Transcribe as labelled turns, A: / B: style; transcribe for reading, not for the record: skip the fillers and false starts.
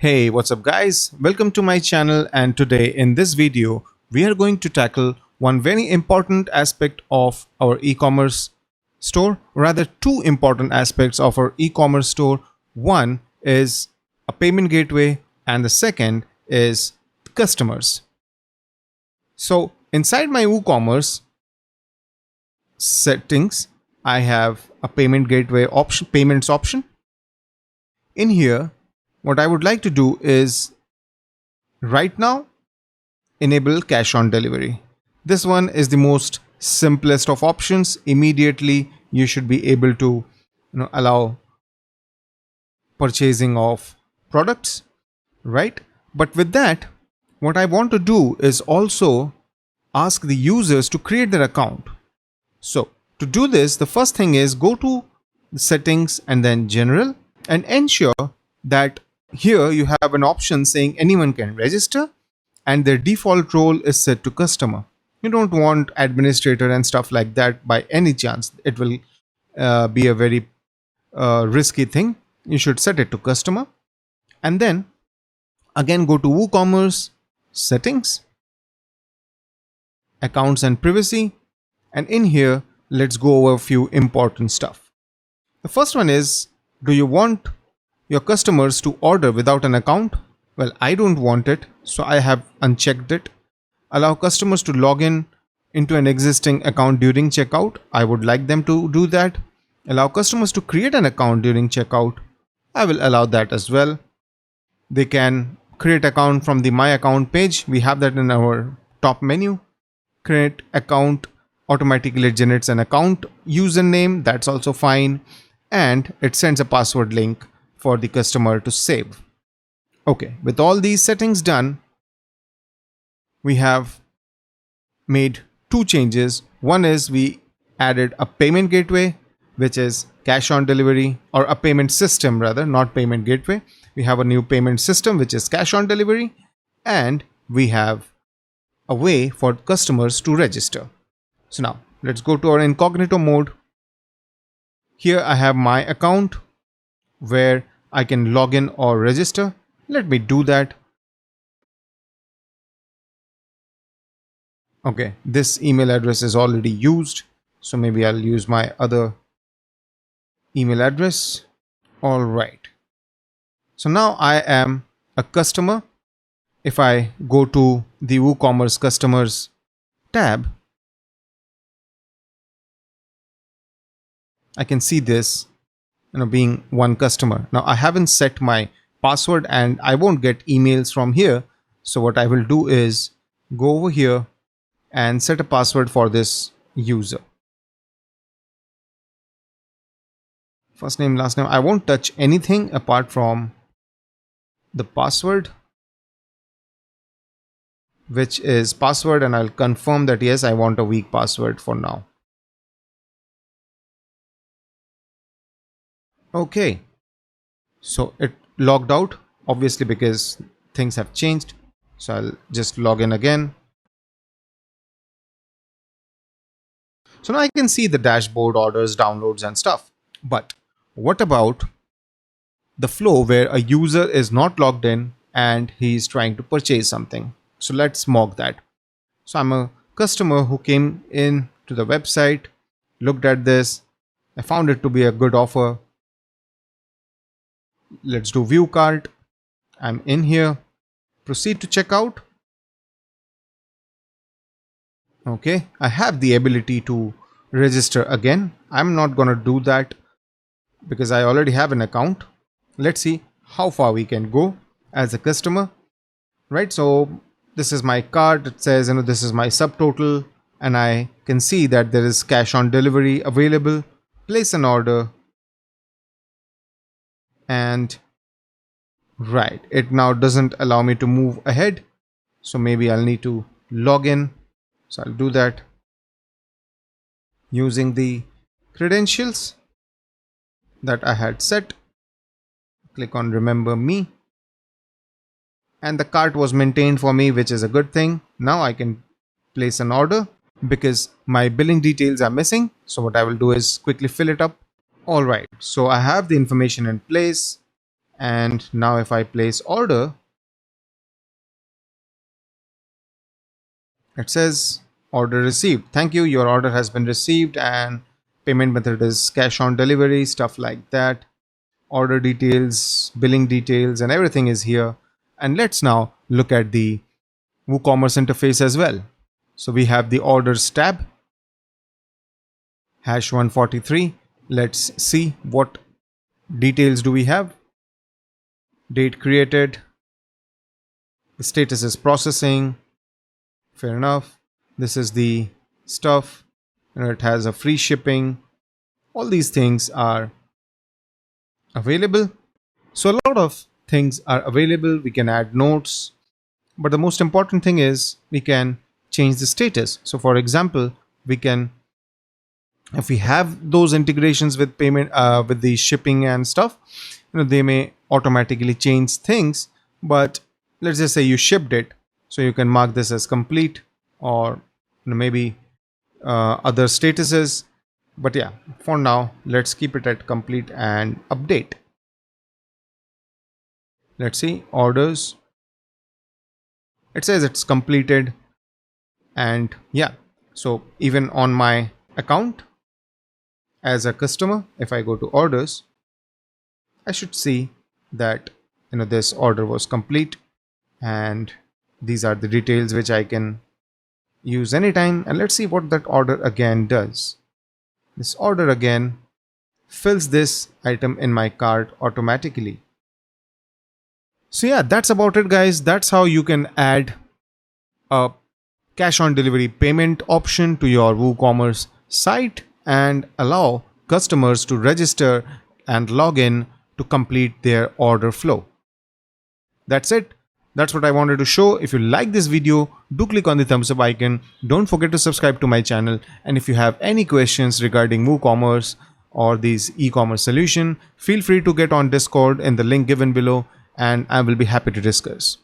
A: Hey, what's up guys? Welcome to my channel, and today in this video we are going to tackle one very important aspect of our e-commerce store, rather two important aspects of our e-commerce store. One is a payment gateway and the second is customers. So inside my WooCommerce settings, I have a payment gateway option, payments option. In here, what I would like to do is right now enable cash on delivery. This one is the most simplest of options. Immediately you should be able to allow purchasing of products, right? But with that, what I want to do is also ask the users to create their account. So to do this, the first thing is go to the settings and then general, and ensure that here you have an option saying anyone can register and their default role is set to customer. You don't want administrator and stuff like that by any chance. It will be a very risky thing. You should set it to customer, and then again go to WooCommerce settings, accounts and privacy, and in here let's go over a few important stuff. The first one is, do you want your customers to order without an account? Well, I don't want it, so I have unchecked it. Allow customers to log in into an existing account during checkout. I would like them to do that. Allow customers to create an account during checkout. I will allow that as well. They can create account from the My Account page. We have that in our top menu. Create account automatically generates an account username. That's also fine. And it sends a password link for the customer to save. Okay, with all these settings done, we have made two changes. One is we added a payment gateway, which is cash on delivery, or a payment system rather, not payment gateway. We have a new payment system, which is cash on delivery, and we have a way for customers to register. So now let's go to our incognito mode. Here I have my account where I can log in or register. Let me do that. Okay, this email address is already used, so maybe I'll use my other email address. All right. So now I am a customer. If I go to the WooCommerce customers tab, I can see this, being one customer. Now I haven't set my password and I won't get emails from here. So what I will do is go over here and set a password for this user. First name, last name. I won't touch anything apart from the password, which is password, and I'll confirm that yes, I want a weak password for now. Okay, so it logged out, obviously because things have changed. So I'll just log in again. So now I can see the dashboard, orders, downloads and stuff. But what about the flow where a user is not logged in and he's trying to purchase something? So let's mock that. So I'm a customer who came in to the website, looked at this. I found it to be a good offer. Let's do view cart. I'm in here. Proceed to checkout. Okay, I have the ability to register again. I'm not gonna do that because I already have an account. Let's see how far we can go as a customer, right? So this is my cart. It says, this is my subtotal, and I can see that there is cash on delivery available. Place an order. And right, it now doesn't allow me to move ahead. So maybe I'll need to log in. So I'll do that using the credentials that I had set. Click on remember me. And the cart was maintained for me, which is a good thing. Now I can place an order because my billing details are missing. So what I will do is quickly fill it up. All right, so I have the information in place. And now if I place order, it says order received. Thank you, your order has been received, and payment method is cash on delivery, stuff like that. Order details, billing details, and everything is here. And let's now look at the WooCommerce interface as well. So we have the orders tab, hash 143. Let's see what details do we have. Date created, the status is processing. Fair enough. This is the stuff, and it has a free shipping. All these things are available. So a lot of things are available. We can add notes, but the most important thing is we can change the status. So for example, we can, if we have those integrations with payment, with the shipping and stuff, they may automatically change things. But let's just say you shipped it, so you can mark this as complete, or maybe other statuses. But yeah, for now, let's keep it at complete and update. Let's see, orders. It says it's completed. And yeah, so even on my account as a customer, if I go to orders, I should see that this order was complete, and these are the details which I can use anytime. And let's see what that order again does. This order again fills this item in my cart automatically. So yeah, that's about it, guys. That's how you can add a cash on delivery payment option to your WooCommerce site and allow customers to register and log in to complete their order flow. That's it. That's what I wanted to show. If you like this video, do click on the thumbs up icon. Don't forget to subscribe to my channel. And if you have any questions regarding WooCommerce or these e-commerce solution, feel free to get on Discord in the link given below, and I will be happy to discuss.